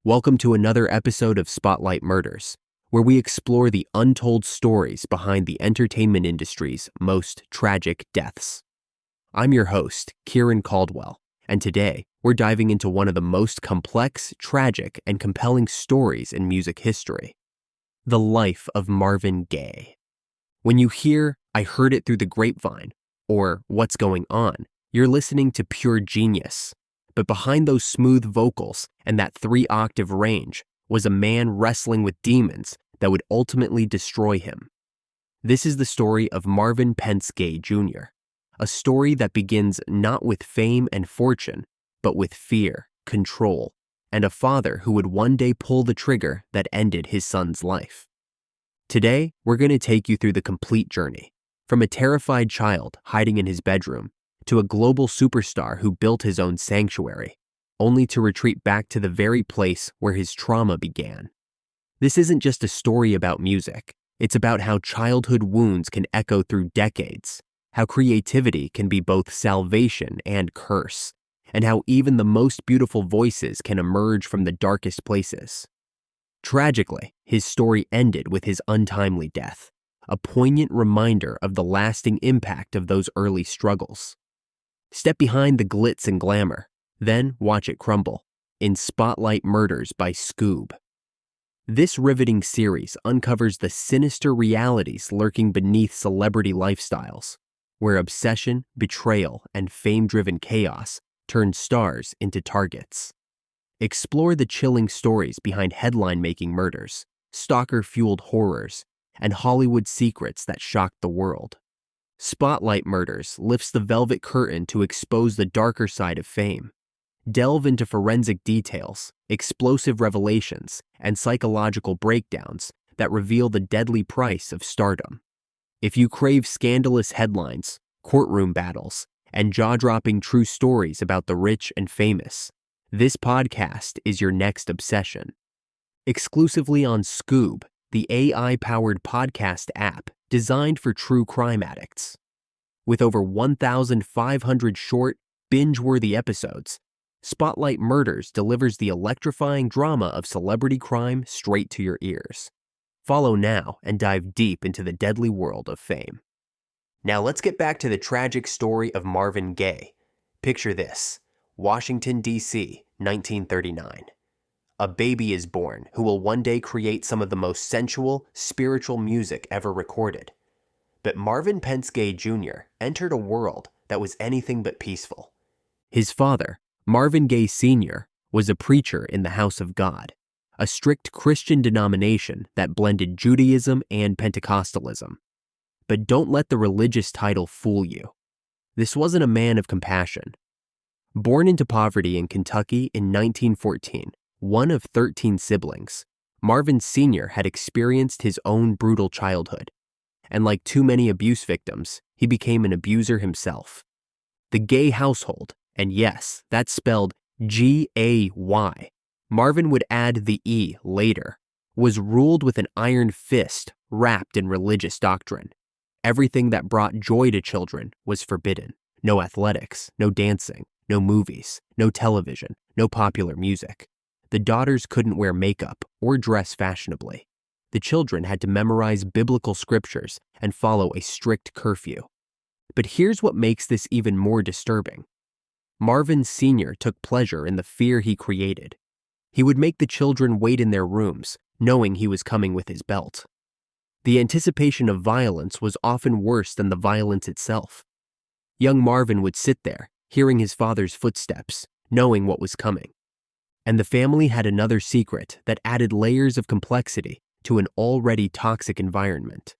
Welcome to another episode of Spotlight Murders, where we explore the untold stories behind the entertainment industry's most tragic deaths. I'm your host, Kieran Caldwell, and today we're diving into one of the most complex, tragic, and compelling stories in music history: the life of Marvin Gaye. When you hear, "I heard it through the grapevine," or "What's going on?" you're listening to pure genius. But behind those smooth vocals and that 3-octave range was a man wrestling with demons that would ultimately destroy him. This is the story of Marvin Gaye Jr., a story that begins not with fame and fortune, but with fear, control, and a father who would one day pull the trigger that ended his son's life. Today, we're going to take you through the complete journey, from a terrified child hiding in his bedroom to a global superstar who built his own sanctuary, only to retreat back to the very place where his trauma began. This isn't just a story about music. It's about how childhood wounds can echo through decades, how creativity can be both salvation and curse, and how even the most beautiful voices can emerge from the darkest places. Tragically, his story ended with his untimely death, a poignant reminder of the lasting impact of those early struggles. Step behind the glitz and glamour, then watch it crumble in Spotlight Murders by Scoob. This riveting series uncovers the sinister realities lurking beneath celebrity lifestyles, where obsession, betrayal, and fame-driven chaos turn stars into targets. Explore the chilling stories behind headline-making murders, stalker-fueled horrors, and Hollywood secrets that shocked the world. Spotlight Murders lifts the velvet curtain to expose the darker side of fame. Delve into forensic details, explosive revelations, and psychological breakdowns that reveal the deadly price of stardom. If you crave scandalous headlines, courtroom battles, and jaw-dropping true stories about the rich and famous, this podcast is your next obsession. Exclusively on Scoob, the AI-powered podcast app designed for true crime addicts. With over 1,500 short, binge-worthy episodes, Spotlight Murders delivers the electrifying drama of celebrity crime straight to your ears. Follow now and dive deep into the deadly world of fame. Now let's get back to the tragic story of Marvin Gaye. Picture this: Washington, D.C., 1939. A baby is born who will one day create some of the most sensual, spiritual music ever recorded. But Marvin Gaye Jr. entered a world that was anything but peaceful. His father, Marvin Gaye Sr., was a preacher in the House of God, a strict Christian denomination that blended Judaism and Pentecostalism. But don't let the religious title fool you. This wasn't a man of compassion. Born into poverty in Kentucky in 1914, one of 13 siblings, Marvin Sr. had experienced his own brutal childhood, and like too many abuse victims, he became an abuser himself. The Gaye household, and yes, that's spelled G-A-Y, Marvin would add the E later, was ruled with an iron fist wrapped in religious doctrine. Everything that brought joy to children was forbidden. No athletics, no dancing, no movies, no television, no popular music. The daughters couldn't wear makeup or dress fashionably. The children had to memorize biblical scriptures and follow a strict curfew. But here's what makes this even more disturbing. Marvin Sr. took pleasure in the fear he created. He would make the children wait in their rooms, knowing he was coming with his belt. The anticipation of violence was often worse than the violence itself. Young Marvin would sit there, hearing his father's footsteps, knowing what was coming. And the family had another secret that added layers of complexity to an already toxic environment.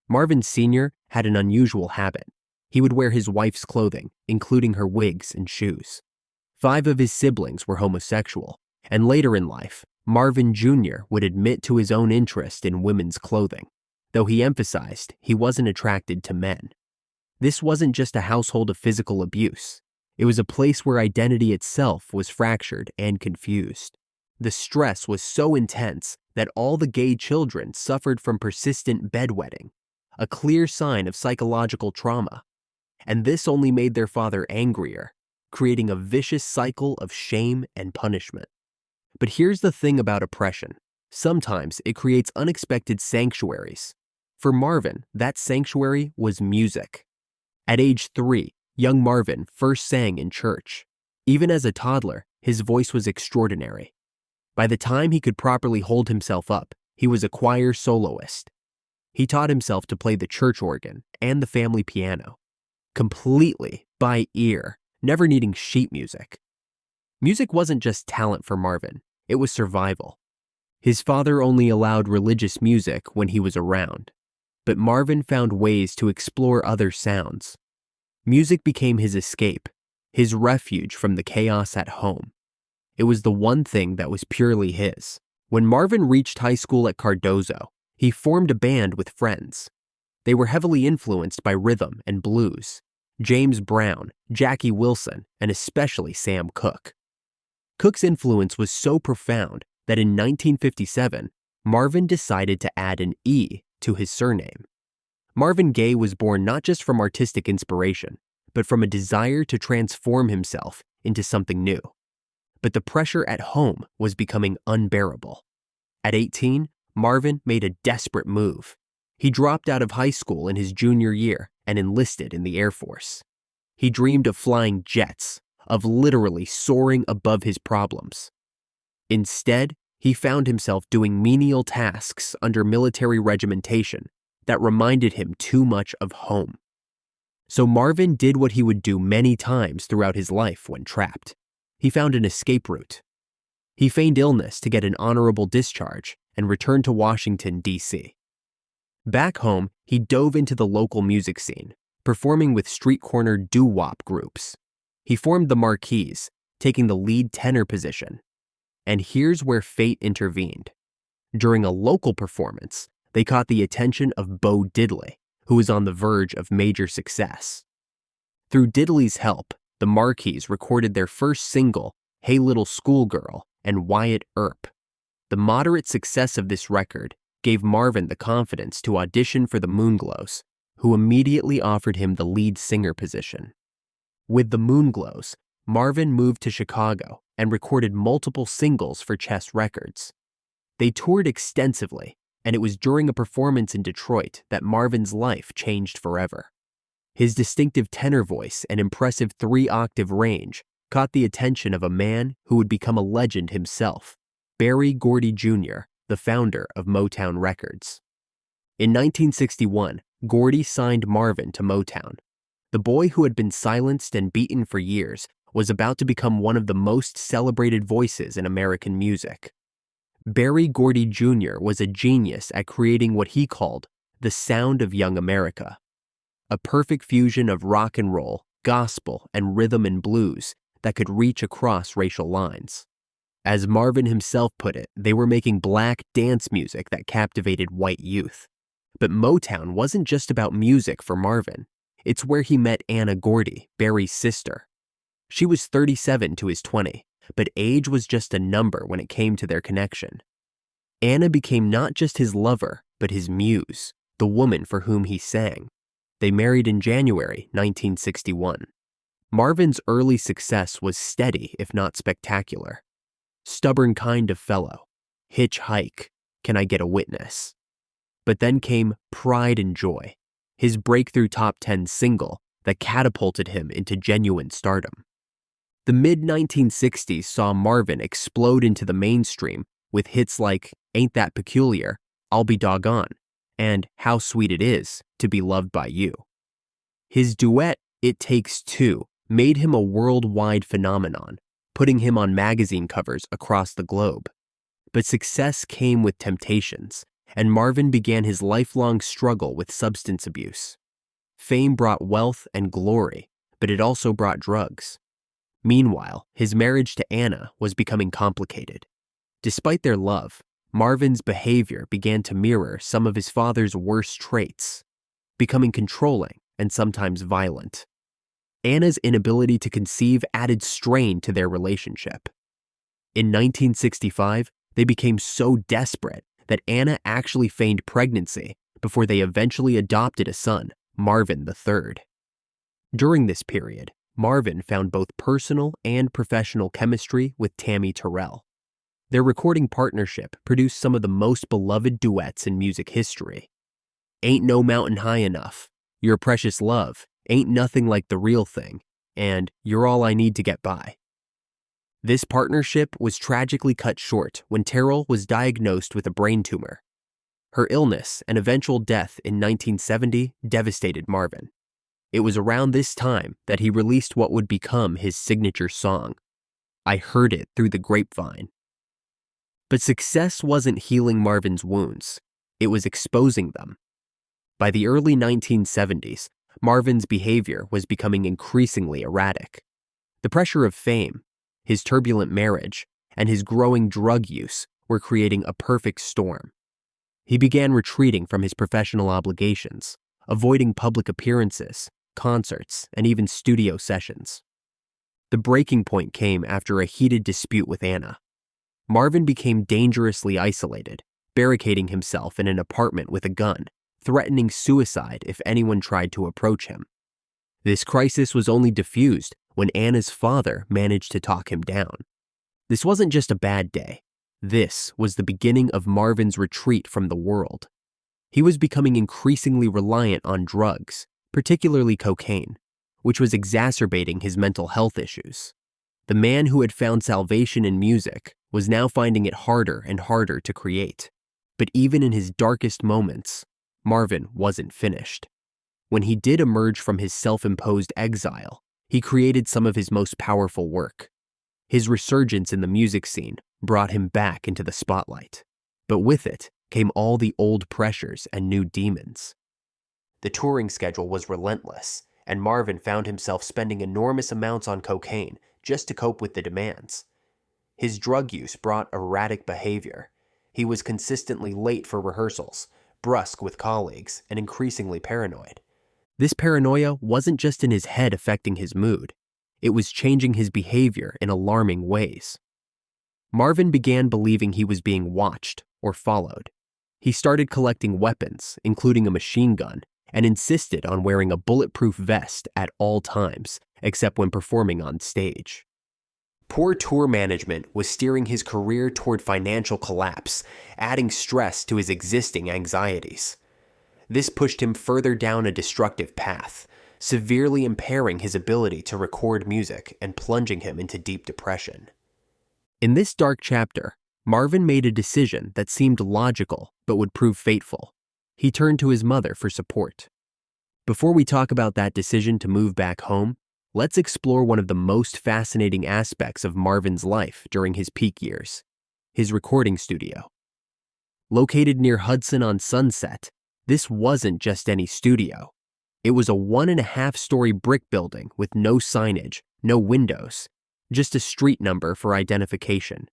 Marvin Sr. had an unusual habit. He would wear his wife's clothing, including her wigs and shoes. 5 of his siblings were homosexual, and later in life, Marvin Jr. would admit to his own interest in women's clothing, though he emphasized he wasn't attracted to men. This wasn't just a household of physical abuse. It was a place where identity itself was fractured and confused. The stress was so intense that all the Gaye children suffered from persistent bedwetting, a clear sign of psychological trauma. And this only made their father angrier, creating a vicious cycle of shame and punishment. But here's the thing about oppression. Sometimes it creates unexpected sanctuaries. For Marvin, that sanctuary was music. At age 3, young Marvin first sang in church. Even as a toddler, his voice was extraordinary. By the time he could properly hold himself up, he was a choir soloist. He taught himself to play the church organ and the family piano, completely by ear, never needing sheet music. Music wasn't just talent for Marvin, it was survival. His father only allowed religious music when he was around, but Marvin found ways to explore other sounds. Music became his escape, his refuge from the chaos at home. It was the one thing that was purely his. When Marvin reached high school at Cardozo, he formed a band with friends. They were heavily influenced by rhythm and blues, James Brown, Jackie Wilson, and especially Sam Cooke. Cooke's influence was so profound that in 1957, Marvin decided to add an E to his surname. Marvin Gaye was born not just from artistic inspiration, but from a desire to transform himself into something new. But the pressure at home was becoming unbearable. At 18, Marvin made a desperate move. He dropped out of high school in his junior year and enlisted in the Air Force. He dreamed of flying jets, of literally soaring above his problems. Instead, he found himself doing menial tasks under military regimentation that reminded him too much of home. So Marvin did what he would do many times throughout his life when trapped. He found an escape route. He feigned illness to get an honorable discharge and returned to Washington, D.C. Back home, he dove into the local music scene, performing with street corner doo-wop groups. He formed the Marquis, taking the lead tenor position. And here's where fate intervened. During a local performance, they caught the attention of Bo Diddley, who was on the verge of major success. Through Diddley's help, the Marquis recorded their first single, Hey Little Schoolgirl, and Wyatt Earp. The moderate success of this record gave Marvin the confidence to audition for the Moonglows, who immediately offered him the lead singer position. With the Moonglows, Marvin moved to Chicago and recorded multiple singles for Chess Records. They toured extensively, and it was during a performance in Detroit that Marvin's life changed forever. His distinctive tenor voice and impressive 3-octave range caught the attention of a man who would become a legend himself, Berry Gordy Jr., the founder of Motown Records. In 1961, Gordy signed Marvin to Motown. The boy who had been silenced and beaten for years was about to become one of the most celebrated voices in American music. Berry Gordy Jr. was a genius at creating what he called the sound of young America, a perfect fusion of rock and roll, gospel, and rhythm and blues that could reach across racial lines. As Marvin himself put it, they were making black dance music that captivated white youth. But Motown wasn't just about music for Marvin. It's where he met Anna Gordy, Berry's sister. She was 37 to his 20, but age was just a number when it came to their connection. Anna became not just his lover, but his muse, the woman for whom he sang. They married in January 1961. Marvin's early success was steady, if not spectacular. Stubborn Kind of Fellow, Hitchhike, Can I Get a Witness? But then came Pride and Joy, his breakthrough top 10 single that catapulted him into genuine stardom. The mid-1960s saw Marvin explode into the mainstream with hits like Ain't That Peculiar, I'll Be Doggone, and How Sweet It Is to Be Loved by You. His duet, It Takes Two, made him a worldwide phenomenon, putting him on magazine covers across the globe. But success came with temptations, and Marvin began his lifelong struggle with substance abuse. Fame brought wealth and glory, but it also brought drugs. Meanwhile, his marriage to Anna was becoming complicated. Despite their love, Marvin's behavior began to mirror some of his father's worst traits, becoming controlling and sometimes violent. Anna's inability to conceive added strain to their relationship. In 1965, they became so desperate that Anna actually feigned pregnancy before they eventually adopted a son, Marvin III. During this period, Marvin found both personal and professional chemistry with Tammy Terrell. Their recording partnership produced some of the most beloved duets in music history. Ain't No Mountain High Enough, Your Precious Love, Ain't Nothing Like the Real Thing, and You're All I Need to Get By. This partnership was tragically cut short when Terrell was diagnosed with a brain tumor. Her illness and eventual death in 1970 devastated Marvin. It was around this time that he released what would become his signature song, I Heard It Through the Grapevine. But success wasn't healing Marvin's wounds, it was exposing them. By the early 1970s, Marvin's behavior was becoming increasingly erratic. The pressure of fame, his turbulent marriage, and his growing drug use were creating a perfect storm. He began retreating from his professional obligations, avoiding public appearances, concerts, and even studio sessions. The breaking point came after a heated dispute with Anna. Marvin became dangerously isolated, barricading himself in an apartment with a gun, threatening suicide if anyone tried to approach him. This crisis was only diffused when Anna's father managed to talk him down. This wasn't just a bad day. This was the beginning of Marvin's retreat from the world. He was becoming increasingly reliant on drugs, particularly cocaine, which was exacerbating his mental health issues. The man who had found salvation in music was now finding it harder and harder to create. But even in his darkest moments, Marvin wasn't finished. When he did emerge from his self-imposed exile, he created some of his most powerful work. His resurgence in the music scene brought him back into the spotlight. But with it came all the old pressures and new demons. The touring schedule was relentless, and Marvin found himself spending enormous amounts on cocaine just to cope with the demands. His drug use brought erratic behavior. He was consistently late for rehearsals, brusque with colleagues, and increasingly paranoid. This paranoia wasn't just in his head affecting his mood. It was changing his behavior in alarming ways. Marvin began believing he was being watched or followed. He started collecting weapons, including a machine gun, and insisted on wearing a bulletproof vest at all times, except when performing on stage. Poor tour management was steering his career toward financial collapse, adding stress to his existing anxieties. This pushed him further down a destructive path, severely impairing his ability to record music and plunging him into deep depression. In this dark chapter, Marvin made a decision that seemed logical but would prove fateful. He turned to his mother for support. Before we talk about that decision to move back home, let's explore one of the most fascinating aspects of Marvin's life during his peak years, his recording studio. Located near Hudson on Sunset, this wasn't just any studio. It was a 1.5-story brick building with no signage, no windows, just a street number for identification.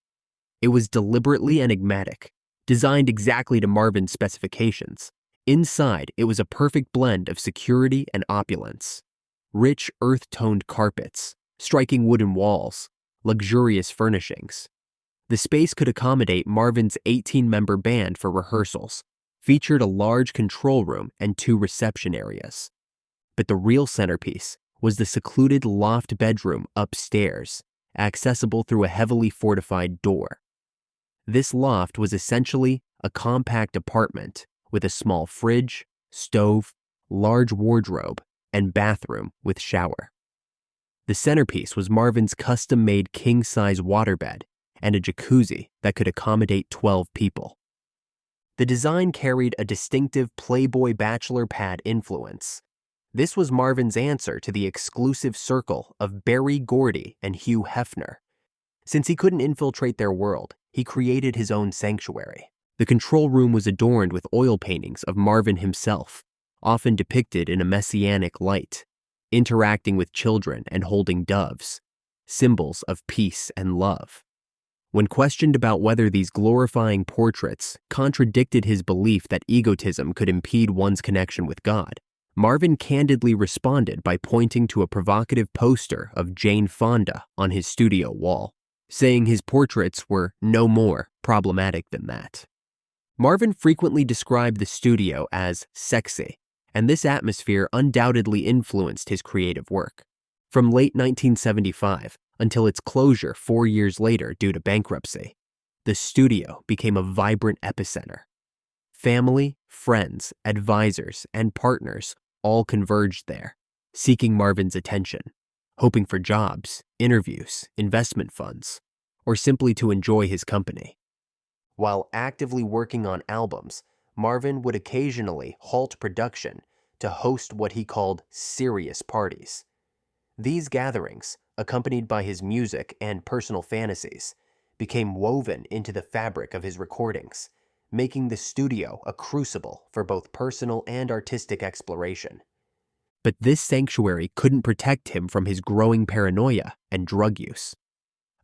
It was deliberately enigmatic, designed exactly to Marvin's specifications. Inside, it was a perfect blend of security and opulence. Rich earth-toned carpets, striking wooden walls, luxurious furnishings. The space could accommodate Marvin's 18-member band for rehearsals, featured a large control room and 2 reception areas. But the real centerpiece was the secluded loft bedroom upstairs, accessible through a heavily fortified door. This loft was essentially a compact apartment with a small fridge, stove, large wardrobe, and bathroom with shower. The centerpiece was Marvin's custom-made king-size waterbed and a jacuzzi that could accommodate 12 people. The design carried a distinctive Playboy bachelor pad influence. This was Marvin's answer to the exclusive circle of Berry Gordy and Hugh Hefner. Since he couldn't infiltrate their world, he created his own sanctuary. The control room was adorned with oil paintings of Marvin himself, often depicted in a messianic light, interacting with children and holding doves, symbols of peace and love. When questioned about whether these glorifying portraits contradicted his belief that egotism could impede one's connection with God, Marvin candidly responded by pointing to a provocative poster of Jane Fonda on his studio wall, saying his portraits were no more problematic than that. Marvin frequently described the studio as sexy, and this atmosphere undoubtedly influenced his creative work. From late 1975 until its closure 4 years later due to bankruptcy, the studio became a vibrant epicenter. Family, friends, advisors, and partners all converged there, seeking Marvin's attention, hoping for jobs, interviews, investment funds, or simply to enjoy his company. While actively working on albums, Marvin would occasionally halt production to host what he called serious parties. These gatherings, accompanied by his music and personal fantasies, became woven into the fabric of his recordings, making the studio a crucible for both personal and artistic exploration. But this sanctuary couldn't protect him from his growing paranoia and drug use.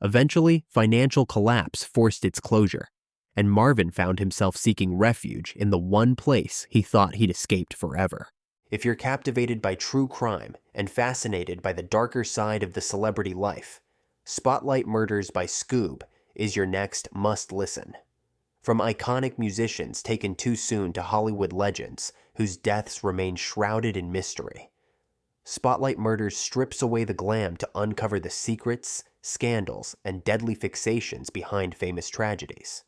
Eventually, financial collapse forced its closure, and Marvin found himself seeking refuge in the one place he thought he'd escaped forever. If you're captivated by true crime and fascinated by the darker side of the celebrity life, Spotlight Murders by Scoob is your next must-listen. From iconic musicians taken too soon to Hollywood legends whose deaths remain shrouded in mystery, Spotlight Murders strips away the glam to uncover the secrets, scandals, and deadly fixations behind famous tragedies.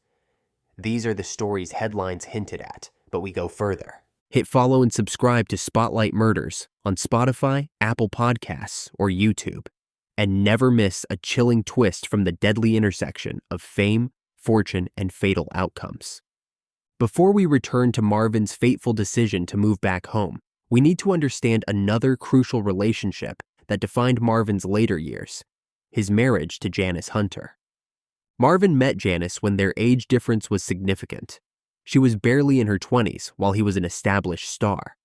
These are the stories headlines hinted at, but we go further. Hit follow and subscribe to Spotlight Murders on Spotify, Apple Podcasts, or YouTube, and never miss a chilling twist from the deadly intersection of fame, fortune, and fatal outcomes. Before we return to Marvin's fateful decision to move back home, we need to understand another crucial relationship that defined Marvin's later years, his marriage to JANIS Hunter. Marvin met JANIS when their age difference was significant. She was barely in her 20s while he was an established star.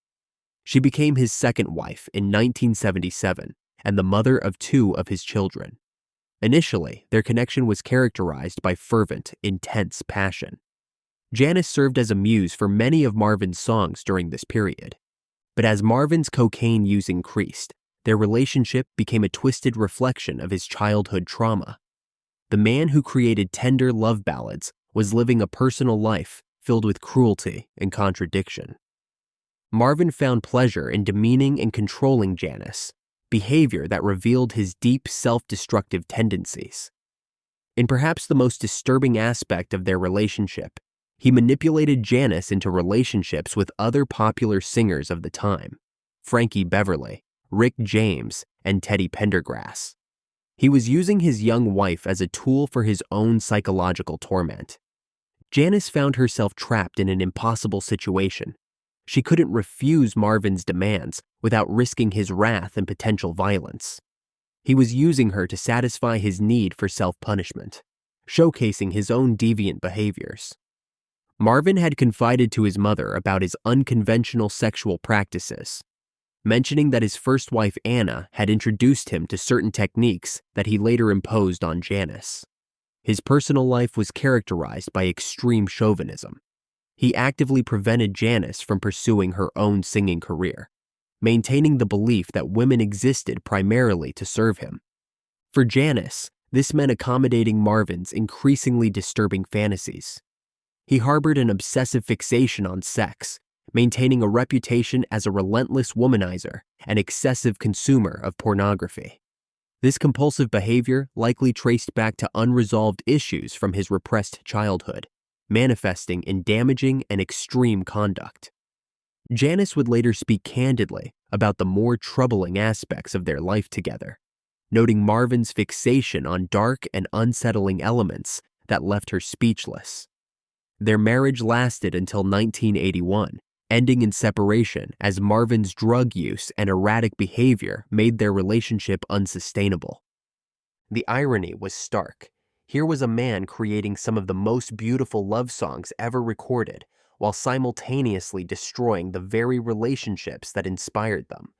She became his second wife in 1977 and the mother of 2 of his children. Initially, their connection was characterized by fervent, intense passion. JANIS served as a muse for many of Marvin's songs during this period. But as Marvin's cocaine use increased, their relationship became a twisted reflection of his childhood trauma. The man who created tender love ballads was living a personal life filled with cruelty and contradiction. Marvin found pleasure in demeaning and controlling JANIS, behavior that revealed his deep self-destructive tendencies. In perhaps the most disturbing aspect of their relationship, he manipulated JANIS into relationships with other popular singers of the time, Frankie Beverly, Rick James, and Teddy Pendergrass. He was using his young wife as a tool for his own psychological torment. JANIS found herself trapped in an impossible situation. She couldn't refuse Marvin's demands without risking his wrath and potential violence. He was using her to satisfy his need for self-punishment, showcasing his own deviant behaviors. Marvin had confided to his mother about his unconventional sexual practices, mentioning that his first wife Anna had introduced him to certain techniques that he later imposed on JANIS. His personal life was characterized by extreme chauvinism. He actively prevented JANIS from pursuing her own singing career, maintaining the belief that women existed primarily to serve him. For JANIS, this meant accommodating Marvin's increasingly disturbing fantasies. He harbored an obsessive fixation on sex, maintaining a reputation as a relentless womanizer and excessive consumer of pornography. This compulsive behavior likely traced back to unresolved issues from his repressed childhood, manifesting in damaging and extreme conduct. JANIS would later speak candidly about the more troubling aspects of their life together, noting Marvin's fixation on dark and unsettling elements that left her speechless. Their marriage lasted until 1981, ending in separation as Marvin's drug use and erratic behavior made their relationship unsustainable. The irony was stark. Here was a man creating some of the most beautiful love songs ever recorded, while simultaneously destroying the very relationships that inspired them.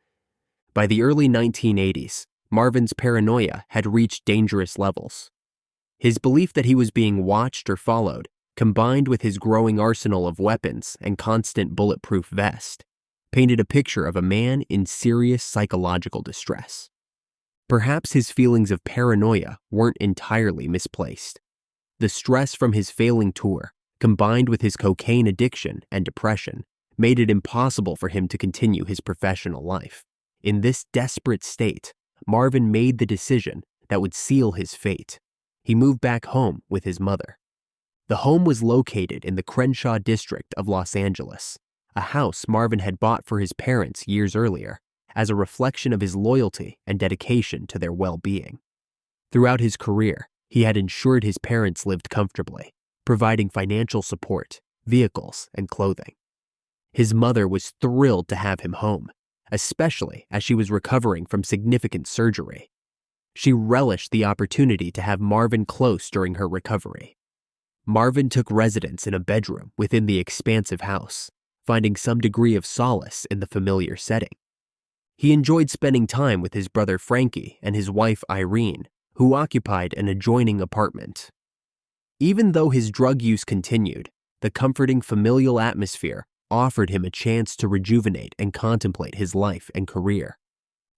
By the early 1980s, Marvin's paranoia had reached dangerous levels. His belief that he was being watched or followed, combined with his growing arsenal of weapons and constant bulletproof vest, painted a picture of a man in serious psychological distress. Perhaps his feelings of paranoia weren't entirely misplaced. The stress from his failing tour, combined with his cocaine addiction and depression, made it impossible for him to continue his professional life. In this desperate state, Marvin made the decision that would seal his fate. He moved back home with his mother. The home was located in the Crenshaw district of Los Angeles, a house Marvin had bought for his parents years earlier as a reflection of his loyalty and dedication to their well-being. Throughout his career, he had ensured his parents lived comfortably, providing financial support, vehicles, and clothing. His mother was thrilled to have him home, especially as she was recovering from significant surgery. She relished the opportunity to have Marvin close during her recovery. Marvin took residence in a bedroom within the expansive house, finding some degree of solace in the familiar setting. He enjoyed spending time with his brother Frankie and his wife Irene, who occupied an adjoining apartment. Even though his drug use continued, the comforting familial atmosphere offered him a chance to rejuvenate and contemplate his life and career.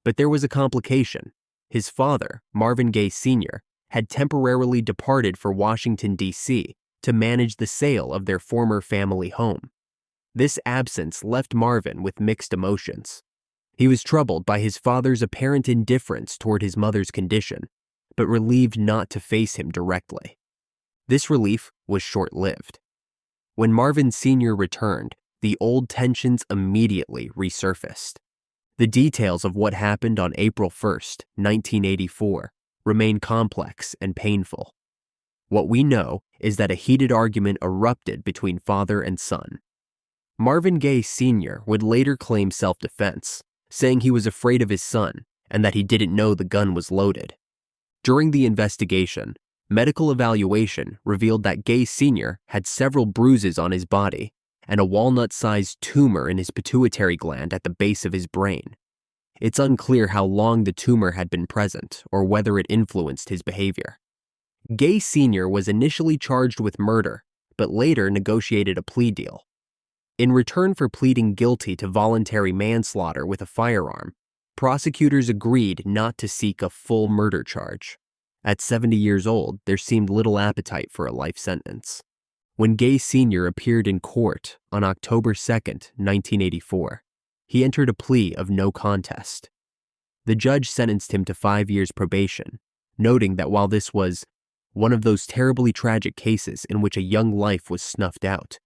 But there was a complication. His father, Marvin Gaye Sr., had temporarily departed for Washington, D.C. to manage the sale of their former family home. This absence left Marvin with mixed emotions. He was troubled by his father's apparent indifference toward his mother's condition, but relieved not to face him directly. This relief was short-lived. When Marvin Sr. returned, the old tensions immediately resurfaced. The details of what happened on April 1st, 1984, remain complex and painful. What we know is that a heated argument erupted between father and son. Marvin Gaye Sr. would later claim self-defense, saying he was afraid of his son and that he didn't know the gun was loaded. During the investigation, medical evaluation revealed that Gaye Sr. had several bruises on his body and a walnut-sized tumor in his pituitary gland at the base of his brain. It's unclear how long the tumor had been present or whether it influenced his behavior. Gaye Sr. was initially charged with murder, but later negotiated a plea deal. In return for pleading guilty to voluntary manslaughter with a firearm, prosecutors agreed not to seek a full murder charge. At 70 years old, there seemed little appetite for a life sentence. When Gaye Sr. appeared in court on October 2, 1984, he entered a plea of no contest. The judge sentenced him to 5 years probation, noting that while this was one of those terribly tragic cases in which a young life was snuffed out,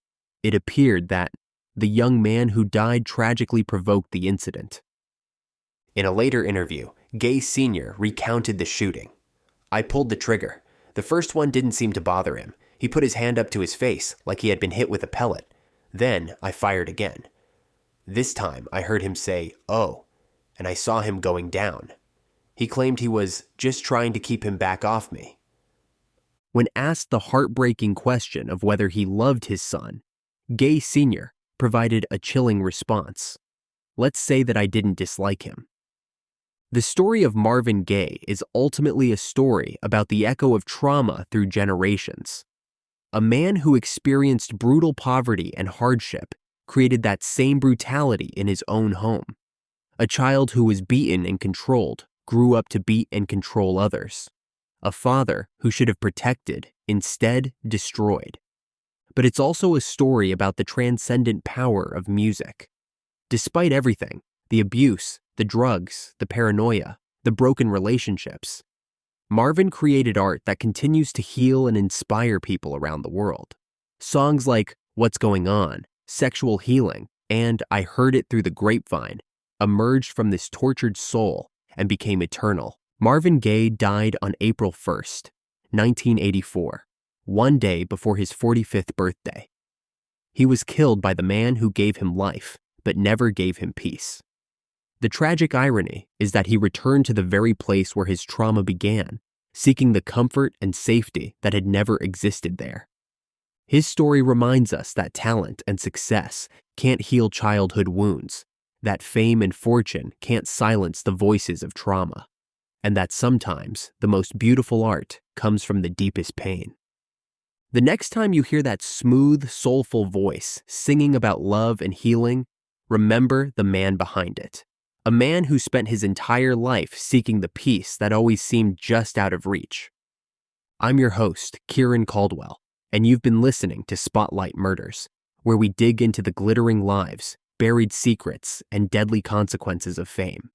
it appeared that the young man who died tragically provoked the incident. In a later interview, Gaye Sr. recounted the shooting. "I pulled the trigger. The first one didn't seem to bother him. He put his hand up to his face like he had been hit with a pellet. Then I fired again. This time I heard him say, 'Oh,' and I saw him going down. He claimed he was just trying to keep him back off me." When asked the heartbreaking question of whether he loved his son, Gaye Sr. provided a chilling response. "Let's say that I didn't dislike him." The story of Marvin Gaye is ultimately a story about the echo of trauma through generations. A man who experienced brutal poverty and hardship created that same brutality in his own home. A child who was beaten and controlled grew up to beat and control others. A father who should have protected instead destroyed. But it's also a story about the transcendent power of music. Despite everything, the abuse, the drugs, the paranoia, the broken relationships, Marvin created art that continues to heal and inspire people around the world. Songs like "What's Going On," "Sexual Healing," and "I Heard It Through the Grapevine" emerged from this tortured soul and became eternal. Marvin Gaye died on April 1st, 1984, one day before his 45th birthday. He was killed by the man who gave him life, but never gave him peace. The tragic irony is that he returned to the very place where his trauma began, seeking the comfort and safety that had never existed there. His story reminds us that talent and success can't heal childhood wounds, that fame and fortune can't silence the voices of trauma, and that sometimes the most beautiful art comes from the deepest pain. The next time you hear that smooth, soulful voice singing about love and healing, remember the man behind it. A man who spent his entire life seeking the peace that always seemed just out of reach. I'm your host, Kieran Caldwell, and you've been listening to Spotlight Murders, where we dig into the glittering lives, buried secrets, and deadly consequences of fame.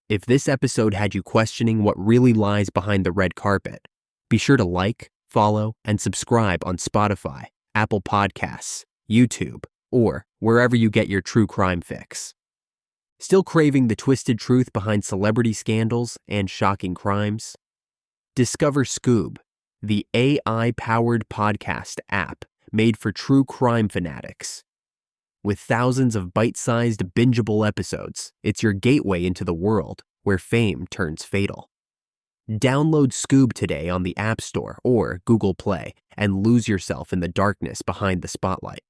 If this episode had you questioning what really lies behind the red carpet, be sure to like, follow, and subscribe on Spotify, Apple Podcasts, YouTube, or wherever you get your true crime fix. Still craving the twisted truth behind celebrity scandals and shocking crimes? Discover Scoob, the AI-powered podcast app made for true crime fanatics. With thousands of bite-sized, bingeable episodes, it's your gateway into the world where fame turns fatal. Download Scoob today on the App Store or Google Play and lose yourself in the darkness behind the spotlight.